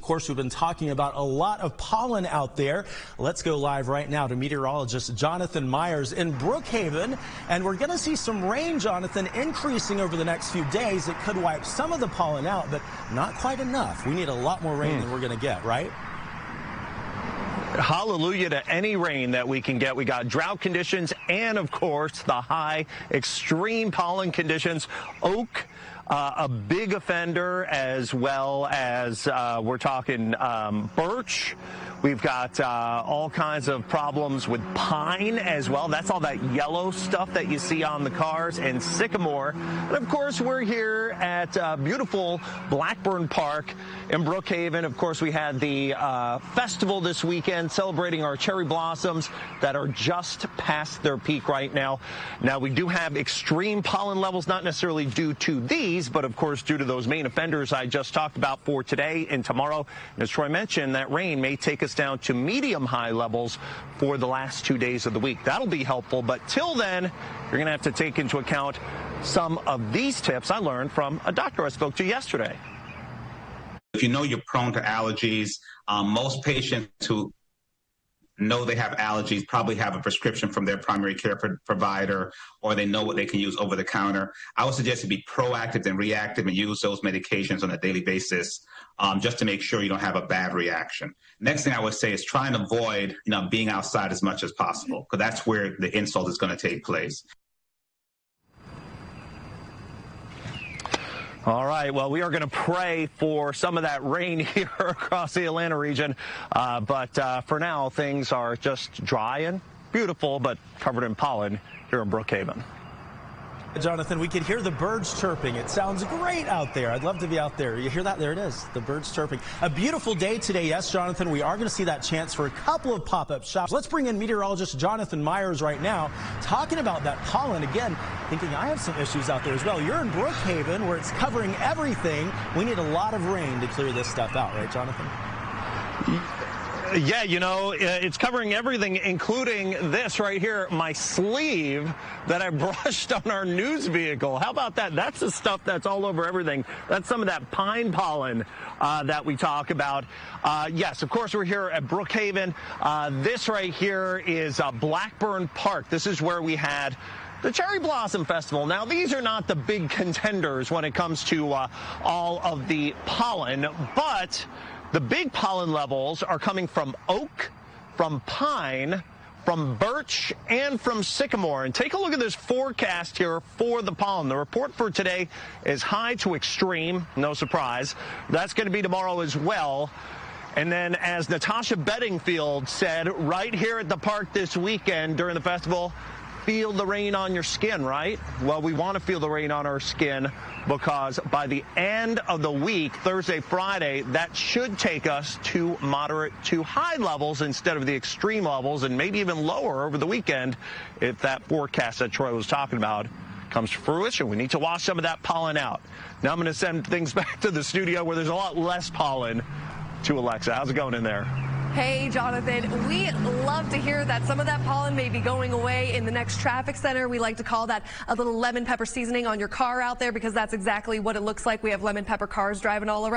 course, we've been talking about a lot of pollen out there. Let's go live right now to meteorologist Jonathan Myers in Brookhaven. And we're going to see some rain, Jonathan, increasing over the next few days. It could wipe some of the pollen out, but not quite enough. We need a lot more rain than we're going to get, right? Hallelujah to any rain that we can get. We got drought conditions and, of course, the high extreme pollen conditions. Oak, a big offender, as well as we're talking birch. We've got all kinds of problems with pine as well. That's all that yellow stuff that you see on the cars, and sycamore. And of course, we're here at beautiful Blackburn Park in Brookhaven. Of course, we had the festival this weekend celebrating our cherry blossoms that are just past their peak right now. Now, we do have extreme pollen levels, not necessarily due to these, but of course due to those main offenders I just talked about for today and tomorrow. And as Troy mentioned, that rain may take us down to medium high levels for the last 2 days of the week. That'll be helpful, but till then, you're going to have to take into account some of these tips I learned from a doctor I spoke to yesterday. If you know you're prone to allergies, most patients who know they have allergies probably have a prescription from their primary care provider, or they know what they can use over the counter. I would suggest to be proactive and reactive and use those medications on a daily basis, just to make sure you don't have a bad reaction. Next thing I would say is try and avoid, being outside as much as possible, because that's where the insult is going to take place. All right, well, we are going to pray for some of that rain here across the Atlanta region. But for now, things are just dry and beautiful, but covered in pollen here in Brookhaven. Jonathan, we could hear the birds chirping. It sounds great out there. I'd love to be out there. You hear that? There it is, the birds chirping. A beautiful day today. Yes, Jonathan, we are going to see that chance for a couple of pop-up shops. Let's bring in meteorologist Jonathan Myers right now, talking about that pollen. Again, thinking I have some issues out there as well. You're in Brookhaven, where it's covering everything. We need a lot of rain to clear this stuff out, right, Jonathan? Yeah, it's covering everything, including this right here, my sleeve that I brushed on our news vehicle. How about that? That's the stuff that's all over everything. That's some of that pine pollen that we talk about. Yes, of course, we're here at Brookhaven. This right here is Blackburn Park. This is where we had the Cherry Blossom Festival. Now, these are not the big contenders when it comes to all of the pollen, but the big pollen levels are coming from oak, from pine, from birch, and from sycamore. And take a look at this forecast here for the pollen. The report for today is high to extreme, no surprise. That's going to be tomorrow as well. And then, as Natasha Bedingfield said right here at the park this weekend during the festival, feel the rain on your skin, right? Well, we want to feel the rain on our skin, because by the end of the week, Thursday, Friday, that should take us to moderate to high levels instead of the extreme levels, and maybe even lower over the weekend if that forecast that Troy was talking about comes to fruition. We need to wash some of that pollen out. Now I'm going to send things back to the studio where there's a lot less pollen to Alexa. How's it going in there? Hey, Jonathan, we love to hear that some of that pollen may be going away in the next traffic center. We like to call that a little lemon pepper seasoning on your car out there, because that's exactly what it looks like. We have lemon pepper cars driving all around.